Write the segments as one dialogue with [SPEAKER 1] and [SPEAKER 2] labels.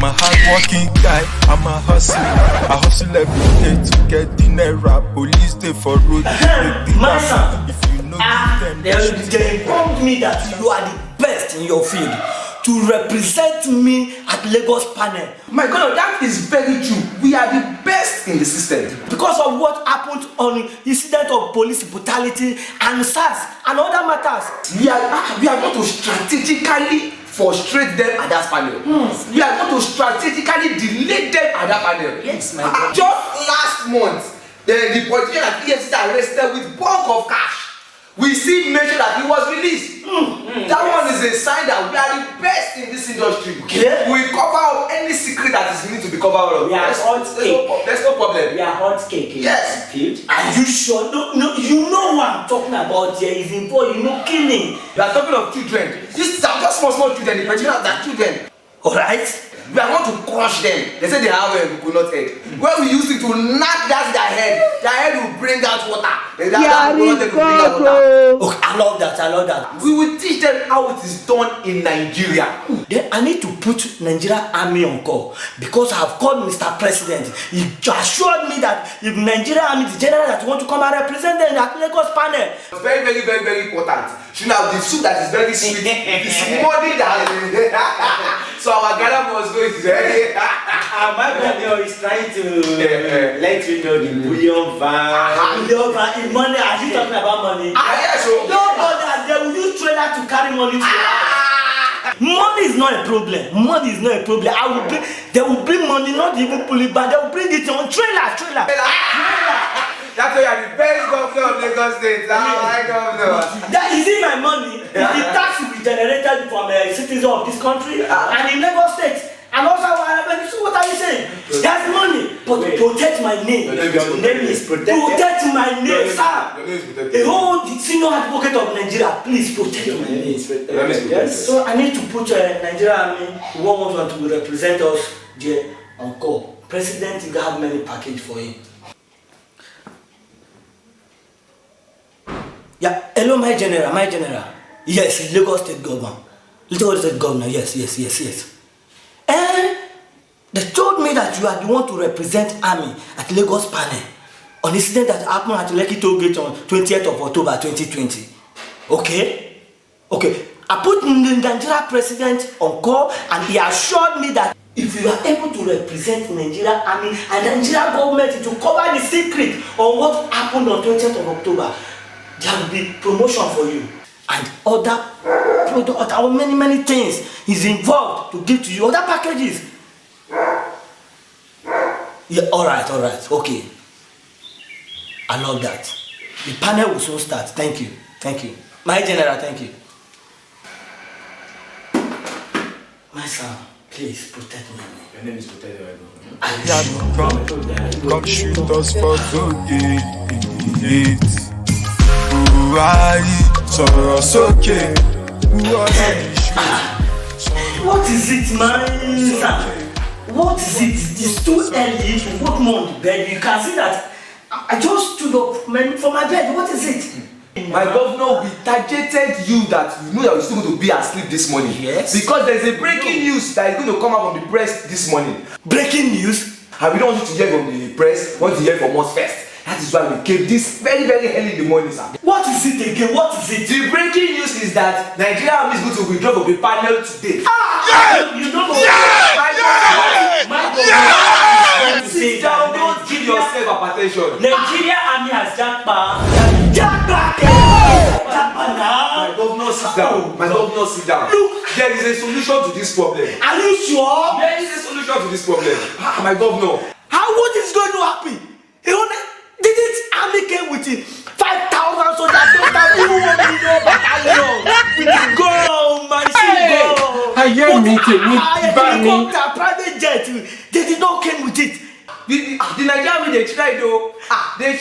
[SPEAKER 1] I'm a hard-working guy, I'm a hustler. I hustle every day to get dinner. Police day for road.
[SPEAKER 2] My son,
[SPEAKER 1] if you know them,
[SPEAKER 2] they informed me that you are the best in your field to represent me at Lagos panel.
[SPEAKER 3] My God, that is very true. We are the best in the system.
[SPEAKER 2] Because of what happened on incident of police brutality and SARS and other matters.
[SPEAKER 3] We are going to strategically frustrate them at that panel. We are going to strategically delete them at that panel.
[SPEAKER 2] Yes, my God.
[SPEAKER 3] Just last month, the politician at EFCC arrested with bulk of cash. We still mention that he was released. That one is a sign that we are the best in this industry.
[SPEAKER 2] Yeah.
[SPEAKER 3] We cover up any secret that is needed to be covered up.
[SPEAKER 2] We are hot cake.
[SPEAKER 3] There's no problem.
[SPEAKER 2] We are hot cake.
[SPEAKER 3] Yes.
[SPEAKER 2] Are you sure? No, you know what I'm talking about here is involved, killing.
[SPEAKER 3] We are talking of children. These are just small children. The Nigerians are children.
[SPEAKER 2] Alright?
[SPEAKER 3] We are going to crush them. They say they have a coconut head. When we use it to knock down their head will bring out water. That coconut head will bring out water.
[SPEAKER 2] Okay, I love that.
[SPEAKER 3] We will teach them how it is done in Nigeria.
[SPEAKER 2] Then I need to put Nigeria Army on call because I have called Mr. President. He assured me that if Nigeria Army, the general that want to come and represent them at Lagos panel.
[SPEAKER 3] It's very, very, very, very important. You know, the soup that is very sweet is money that so our Ghana must go is very.
[SPEAKER 2] My brother is trying to let you know the bullion van. Bullion money. Are you talking about money?
[SPEAKER 3] Yes, so.
[SPEAKER 2] No brother, they will use trailer to carry money to Money is not a problem. They will bring money, not even pull it, but they will bring it on trailer.
[SPEAKER 3] That's why you are the best governor of Lagos State. My governor.
[SPEAKER 2] That is it, my money. The tax will be generated from a citizen of this country and in Lagos State. And also, so what are you saying? That's money, but protect my name.
[SPEAKER 3] Your name is protected.
[SPEAKER 2] Protect my name, sir.
[SPEAKER 3] Your name is protected.
[SPEAKER 2] The whole senior advocate of Nigeria, please protect my name. Yes. So I need to put Nigeria Army, who wants to represent us there on call. President, you have many package for him. Yeah, hello, my general. Yes, Lagos State Governor. Yes. And they told me that you are the one to represent Army at Lagos panel on incident that happened at Lekki Toll Gate on 20th of October 2020. Okay. I put the Nigeria president on call and he assured me that if you are able to represent Nigeria Army and Nigeria government to cover the secret on what happened on 20th of October, there will be promotion for you and other many things is involved to give to you, other packages. Yeah, all right, okay. I love that. The panel will soon start. Thank you. My general, thank you. My son, please protect me.
[SPEAKER 3] Your name is protected.
[SPEAKER 1] come shoot us for good. Sọ̀rọ̀ sókè.
[SPEAKER 2] What is it, man? What is it? It's too early to put me on the bed. You can see that I just stood up from my bed. What is it?
[SPEAKER 3] My governor, we targeted you that you know that you're still going to be asleep this morning.
[SPEAKER 2] Yes.
[SPEAKER 3] Because there's a breaking news that is going to come out from the press this morning.
[SPEAKER 2] Breaking news?
[SPEAKER 3] And we don't want you to hear from the press, we want to hear from us first. That is why we came this very, very early in the morning, sir.
[SPEAKER 2] What is it again? What is it?
[SPEAKER 3] The breaking news is that Nigeria Army is going to withdraw from the panel today.
[SPEAKER 2] You know what?
[SPEAKER 3] Sit down, don't give yourself hypertension.
[SPEAKER 2] Nigeria Army has jackpot.
[SPEAKER 3] My governor, sit down. Look, there is a solution to this problem.
[SPEAKER 2] Are you sure?
[SPEAKER 3] There is a solution to this problem. My governor.
[SPEAKER 2] What is going to happen? Didn't Army came with it? 5,000 soldiers, 1 million battalion. We can go, man. Helicopter, private jet. They did not come with it.
[SPEAKER 3] The Nigerian Army, they tried though. They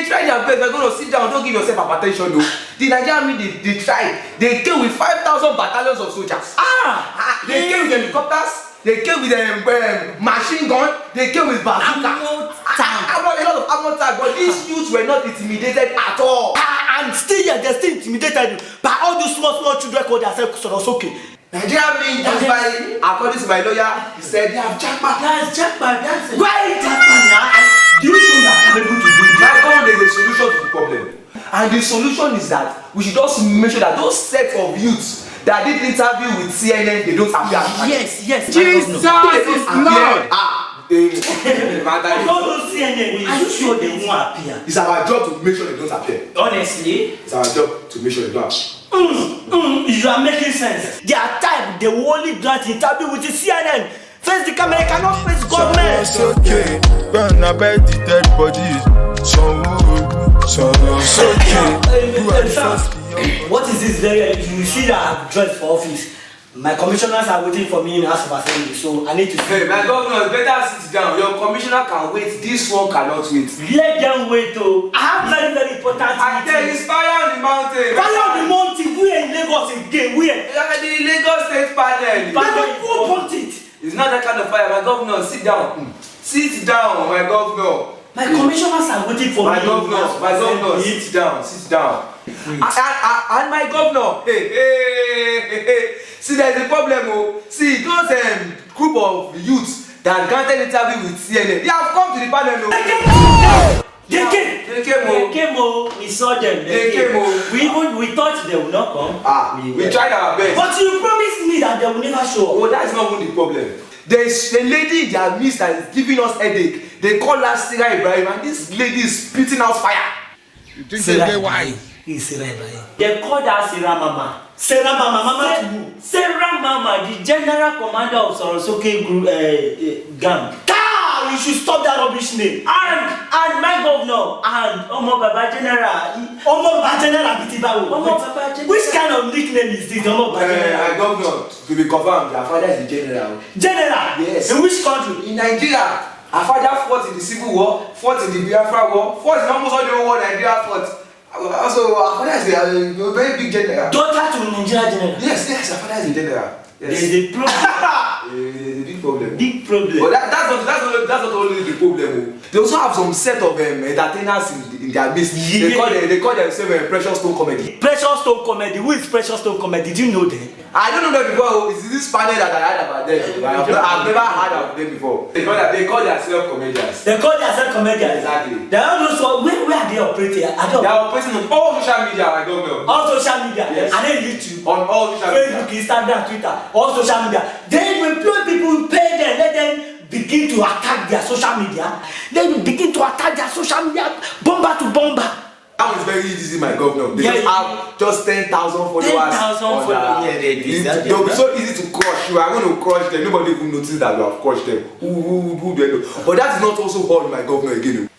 [SPEAKER 3] tried their best. They're going to sit down. Don't give yourself hypertension though. The Nigerian Army, they tried. They came with 5,000 battalions of soldiers. They came with helicopters. They came with machine gun. They came with bazooka. A lot of armor tank, but these youths were not intimidated at all.
[SPEAKER 2] And still, they're still intimidated by all those small children called themselves Sorosoke.
[SPEAKER 3] Nigeria mean just by, according to my lawyer, he said they have jackpot.
[SPEAKER 2] That's jackpot. That's why jackpot now? Do you think that I'm able to do it?
[SPEAKER 3] My God, there's a solution to the problem, and the solution is that we should just make sure that those set of youths that did interview with CNN, they don't appear.
[SPEAKER 2] Yes.
[SPEAKER 4] Jesus is Lord.
[SPEAKER 2] I don't see any. Are you sure they won't appear?
[SPEAKER 3] It's our job to make sure they don't appear.
[SPEAKER 2] Honestly,
[SPEAKER 3] It's our job to make sure they don't appear.
[SPEAKER 2] you are making sense. They are type, they will only grant interview with the CNN. Face the camera, cannot face government.
[SPEAKER 1] It's okay, run about the dead bodies. So it's okay.
[SPEAKER 2] What is this very? You see that I've dressed for office. My commissioners are waiting for me in the House of Assembly, so I need to.
[SPEAKER 3] Hey, my governor, better sit down. Your commissioner can wait. This one cannot wait.
[SPEAKER 2] Let them wait, oh. I have very important.
[SPEAKER 3] I tell you, it's fire on the mountain.
[SPEAKER 2] Fire on the mountain. We are in Lagos again. We are.
[SPEAKER 3] The Lagos State panel.
[SPEAKER 2] Who want it?
[SPEAKER 3] It's not that kind of fire. My governor, sit down. Sit down, my governor.
[SPEAKER 2] My commissioners are waiting for
[SPEAKER 3] My
[SPEAKER 2] me.
[SPEAKER 3] governor, sit down. And my governor, hey. See, there's a problem, oh. See, those group of youths that granted interview with CNN, they have come to the panel, oh.
[SPEAKER 2] They came, oh. We saw them.
[SPEAKER 3] They came, oh.
[SPEAKER 2] We thought they would not come.
[SPEAKER 3] We tried our best.
[SPEAKER 2] But you promised me that they will never show up.
[SPEAKER 3] Oh, that's not even the problem. There's a lady in their midst that is giving us headache. They call her Sarah Ibrahim, and this lady is spitting out fire.
[SPEAKER 4] You think they get why?
[SPEAKER 2] He's Sarah Ibrahim. They called her Sarah Mama. Sarah Mama to who? Sarah Mama, the general commander of Sorosoke group gang. You should stop that rubbish name. And my governor and Omo Baba General. Omo Baba General Bitibawo. Which kind of nickname is this? Omo Baba General.
[SPEAKER 3] My governor, to be confirmed, their father is a general.
[SPEAKER 2] General?
[SPEAKER 3] Yes.
[SPEAKER 2] In which country?
[SPEAKER 3] In Nigeria. Our father fought in the Civil War, fought in the Biafra War, fought in almost all the war Nigeria fought. Also, our father is a very big general.
[SPEAKER 2] Daughter to Nigeria general?
[SPEAKER 3] Yes, our father is a general. Yes.
[SPEAKER 2] There's a problem.
[SPEAKER 3] There's a big problem.
[SPEAKER 2] Big problem.
[SPEAKER 3] But that's not only the problem. They also have some set of entertainers in their midst.
[SPEAKER 2] Yeah.
[SPEAKER 3] They call themselves Precious Stone Comedy.
[SPEAKER 2] Precious Stone Comedy. Who is Precious Stone Comedy? Did you know them?
[SPEAKER 3] I don't know them before. It's this panel that I heard about them. I've never heard of them before. They call themselves comedians.
[SPEAKER 2] They call themselves comedians.
[SPEAKER 3] Exactly.
[SPEAKER 2] They don't know so where are they operating?
[SPEAKER 3] They are operating on all social media. I don't know.
[SPEAKER 2] All social media.
[SPEAKER 3] Yes.
[SPEAKER 2] And then YouTube.
[SPEAKER 3] On all social media.
[SPEAKER 2] Facebook, Instagram, Twitter, all social media. Then we employ people, pay them, let them begin to attack their social media. Then we begin to attack their social media, bomber to bomber.
[SPEAKER 3] That was very easy, my governor. They just have just 10,000 followers.
[SPEAKER 2] 10,000 followers. Yeah,
[SPEAKER 3] they'll be so easy to crush. You are going to crush them. Nobody even notice that you have crushed them. Who do they know? But that is not also all my governor again.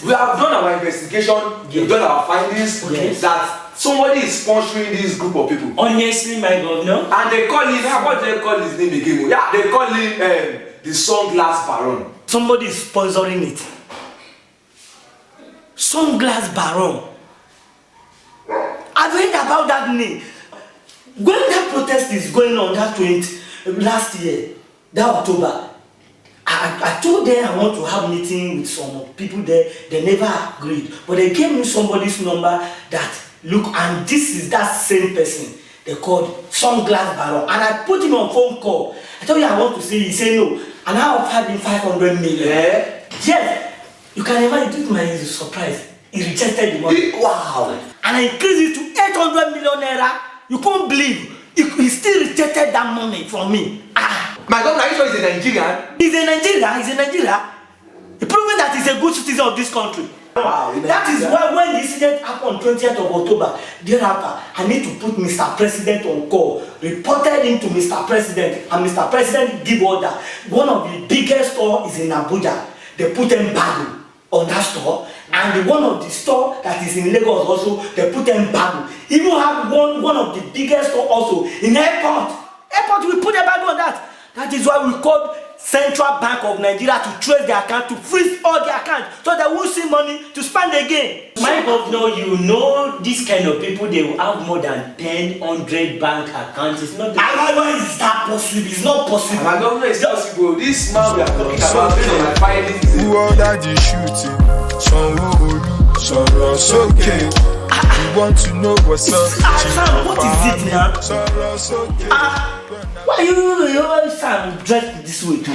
[SPEAKER 3] We have done our investigation. We've done our findings. That somebody is sponsoring this group of people.
[SPEAKER 2] Honestly, my governor.
[SPEAKER 3] And they call him, what do they call his name again? Yeah, they call him the Sunglass Baron.
[SPEAKER 2] Somebody is sponsoring it. Sunglass Baron. I've heard about that name. When that protest is going on, that last year, that October, I told them I want to have meeting with some people there. They never agreed, but they gave me somebody's number that look, and this is that same person. They called Sunglass Baron, and I put him on phone call. I told you I want to see. He said no, and I offered him 500 million.
[SPEAKER 3] Yeah.
[SPEAKER 2] Yes. You can never do my surprise. He rejected the money.
[SPEAKER 3] Wow.
[SPEAKER 2] And I increased it to 800 million naira. You can't believe. He still rejected that money from me.
[SPEAKER 3] My governor, are you sure he's a Nigerian?
[SPEAKER 2] He's a Nigerian. He proving that he's a good citizen of this country.
[SPEAKER 3] Wow.
[SPEAKER 2] That is why when the incident happened on 20th of October, thereafter, I need to put Mr. President on call. Reported him to Mr. President, and Mr. President give order. One of the biggest stores is in Abuja. They put embargo on that store, and the one of the store that is in Lagos also, they put embargo. Even have one of the biggest store also in airport. We put embargo on that. That is why we called Central Bank of Nigeria to trace their account, to freeze all their accounts, so they won't see money to spend again. My governor, you know this kind of people, they will have more than 100 bank accounts. It's not. How is that possible? It's not possible.
[SPEAKER 3] My governor is possible. This man we are talking about based on my findings.
[SPEAKER 1] Who ordered the shooting? Sanwo-Olu, Sorosoke. You want to know what's up?
[SPEAKER 2] Sam, what is it now? Why you always Sam dressed this way to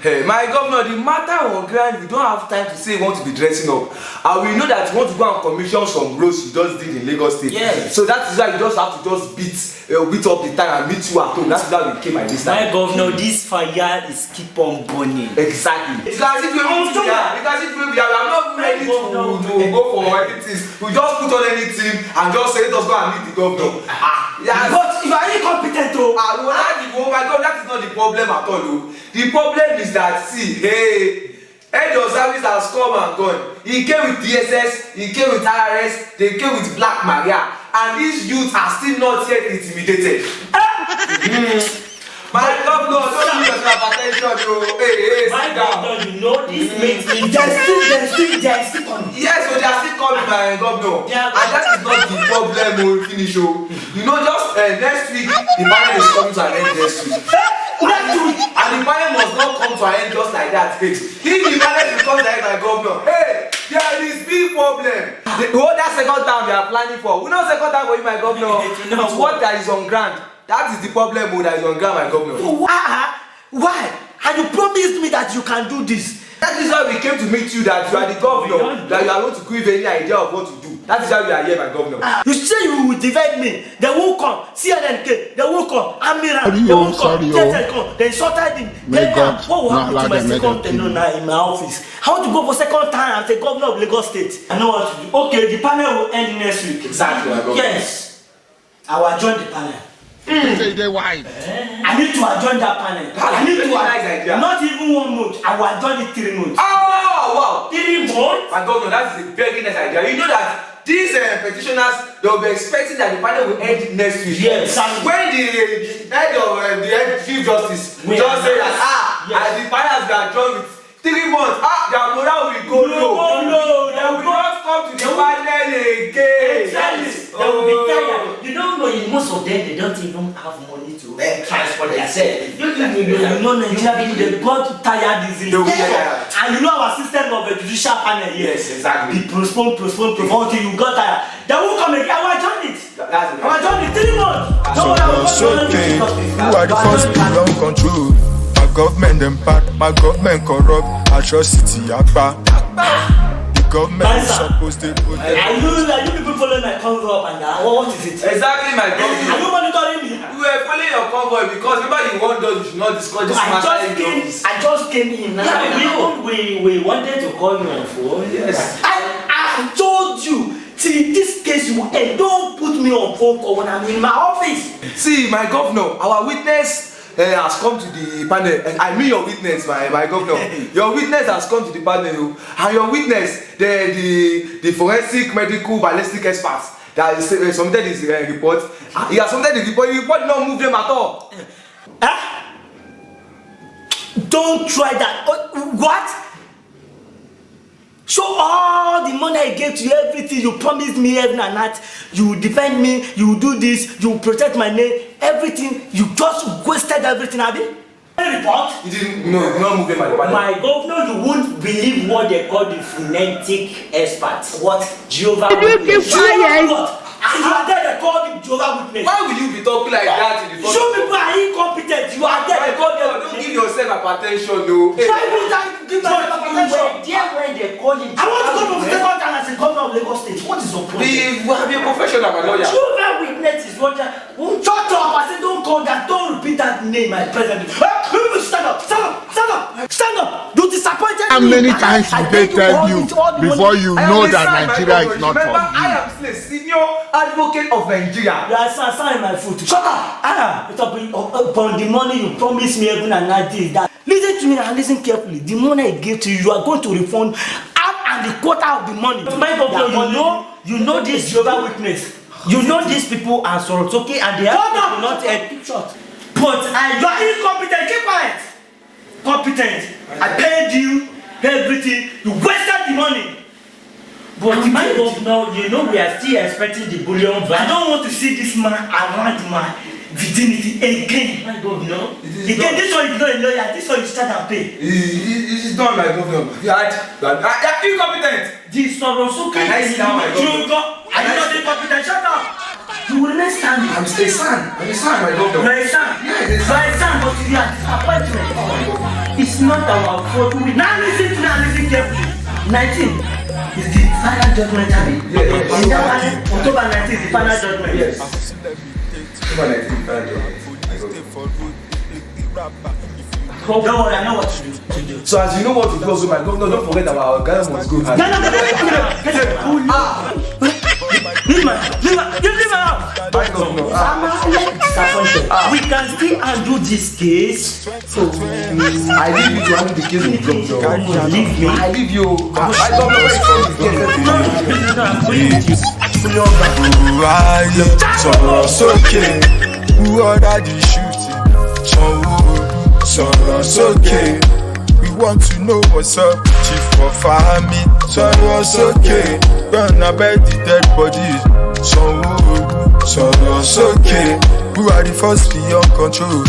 [SPEAKER 3] Hey, my governor, the matter on ground, we don't have time to say you want to be dressing up. And we know that you want to go and commission some roads you just did in Lagos State.
[SPEAKER 2] Yes.
[SPEAKER 3] So that is why you just have to just beat up the time and meet you at home. That's why we came by this time.
[SPEAKER 5] My governor, this fire is keep on burning.
[SPEAKER 3] Exactly. It's as if we are not ready to go for anything. We just put on anything and just say, let us go and meet the governor.
[SPEAKER 2] Yeah, but you are incompetent though.
[SPEAKER 3] Oh my God, that is not the problem at all. Though. The problem is that, see, hey, head of service has come and gone. He came with DSS, he came with IRS, they came with Black Maria, and these youths are still not yet intimidated. My governor, don't give yourself attention, though. Hey,
[SPEAKER 5] My
[SPEAKER 3] sit down.
[SPEAKER 5] governor, you know this makes me
[SPEAKER 2] They're still coming.
[SPEAKER 3] Yes, so they are still coming, my governor.
[SPEAKER 5] Yeah.
[SPEAKER 3] And that is not the problem we will finish. You know, just next week, the panel is coming to an end next week. And the panel must not come to an end just like that. Hey, if the panel becomes like my governor, hey, there is big problem. That second time they are planning for. We know second time for you, my governor. It's what that is on ground. That is the problem that is on ground, my governor.
[SPEAKER 2] Why? And you promised me that you can do this.
[SPEAKER 3] That is why we came to meet you, that you are the governor, that you are going to give any idea of what to do. That is why we are here, my governor.
[SPEAKER 2] You say you will divide me. They won't come. CNNK, they won't come. Amiran, they won't come. They insulted him. Then what will happen to my second tenure now in my office? I want to go for second time as the governor of Lagos State. I know what to do. Okay, the panel will end next week.
[SPEAKER 3] Exactly, my governor.
[SPEAKER 2] Yes. I will join the panel.
[SPEAKER 4] Say they white.
[SPEAKER 2] I need to join that panel. I need to not even 1 month. I will join it 3 months.
[SPEAKER 3] Oh, wow.
[SPEAKER 2] 3 months?
[SPEAKER 3] My governor, that is a very nice idea. You know that these petitioners, they will be expecting that the panel will end next week.
[SPEAKER 2] Yes.
[SPEAKER 3] When the head of the Chief Justice will just say that, as the panels are joined with 3 months, their morale will go low. They will not come to the panel again.
[SPEAKER 5] Exactly. They will be tired. You don't know, most of them, they don't even have money to transport themselves.
[SPEAKER 2] You know Nigeria, they got tired easily. And you know our system of a judicial panel here.
[SPEAKER 3] Yes, exactly.
[SPEAKER 2] They postpone until you got tired. They won't come again. I will join it. I will join it 3 months.
[SPEAKER 1] So it's okay. Who are the first people on control? My government them bad, my government corrupt, atrocity akpa. The government is supposed to put them.
[SPEAKER 2] Are you people following my convoy up and down? What is it?
[SPEAKER 3] Exactly, my governor.
[SPEAKER 2] Are you monitoring me?
[SPEAKER 3] You were following your convoy because remember you warned us you should not discuss this matter in the office.
[SPEAKER 2] I just came in now.
[SPEAKER 5] Yeah, we wanted to call you on phone.
[SPEAKER 3] Yes.
[SPEAKER 2] I told you. See, this case you will end. Don't put me on phone call when I'm in my office.
[SPEAKER 3] See, my governor, our witness has come to the panel. And I mean your witness, my governor. Your witness has come to the panel. And your witness, the forensic medical ballistic experts that submitted his report. He has submitted the report. The report did not move them at all.
[SPEAKER 2] Don't try that. What? So all the money I gave to you, everything you promised me, heaven and earth, you will defend me, you will do this, you will protect my name, everything, you just wasted everything, Abi. Report?
[SPEAKER 3] He did not move them at the panel.
[SPEAKER 5] My governor, you won't believe what they call the forensic experts.
[SPEAKER 2] What?
[SPEAKER 5] Jehovah
[SPEAKER 2] Witness. What? And you are there, they call him Jehovah Witness.
[SPEAKER 3] Why will you be talking like that in the front?
[SPEAKER 2] You people are incompetent. You are there, they call them.
[SPEAKER 3] Don't give yourself hypertension, no.
[SPEAKER 2] Why will I give myself attention?
[SPEAKER 5] There when they call him.
[SPEAKER 2] I want to go to the second time as a governor of Lagos State. What is your problem?
[SPEAKER 3] Be a professional, my lawyer.
[SPEAKER 5] Jehovah Witness is what
[SPEAKER 2] Shut up! I said don't call that. Don't repeat that name, my president. Stand up! Stand up! Stand up! Stand up! You disappointed me.
[SPEAKER 4] How many times did they tell you before you know that Nigeria is not for
[SPEAKER 3] Remember, I
[SPEAKER 4] you?
[SPEAKER 3] am still a senior advocate of Nigeria.
[SPEAKER 2] You are signing my foot. Shut up! It's upon the money you promised me, heaven and earth is that. Listen to me and listen carefully. The money I gave to you, you are going to refund half and the quarter of the money.
[SPEAKER 5] My governor, you know this Jehovah Witness. You know these people are Sorotoke and they are not a shot.
[SPEAKER 2] But you are incompetent. Keep quiet. Competent. I paid you everything. You wasted the money.
[SPEAKER 5] But my governor, you know we are still expecting the bullion
[SPEAKER 2] I
[SPEAKER 5] van.
[SPEAKER 2] don't want to see this man around my virginity again.
[SPEAKER 5] My governor, Again, this one is not a lawyer. This one is charge and pay.
[SPEAKER 3] It's not my governor. You are incompetent.
[SPEAKER 5] This Sorosuke
[SPEAKER 3] Can I sit down, my governor?
[SPEAKER 5] Are you not incompetent? Shut up. You will not stand it.
[SPEAKER 3] I'm a son, my governor.
[SPEAKER 5] You are a son.
[SPEAKER 3] Yes,
[SPEAKER 5] You are a son, but you are disappointment. It's not our fault. Now listen carefully. 19 is the final judgment, Abby.
[SPEAKER 3] Yeah.
[SPEAKER 5] October 19 is the final judgment.
[SPEAKER 3] Yes. October 19 is the final judgment.
[SPEAKER 5] Don't worry, I know what to do.
[SPEAKER 3] So as you know what to do, also my governor, don't forget about Ghana must go.
[SPEAKER 5] Leave my house.
[SPEAKER 3] My governor.
[SPEAKER 5] Disappointed. We can still undo this case. So
[SPEAKER 3] I leave you to handle the case with governor.
[SPEAKER 5] leave me.
[SPEAKER 3] I leave you. My governor, where is from this case?
[SPEAKER 1] Sorosuke, who ordered the shooting? Sorosuke, we want to know what's up. Chief of Army, Sorosuke, gonna bury the dead bodies. Sorosuke, who are the first beyond control?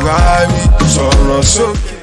[SPEAKER 1] Buhari, Sorosuke.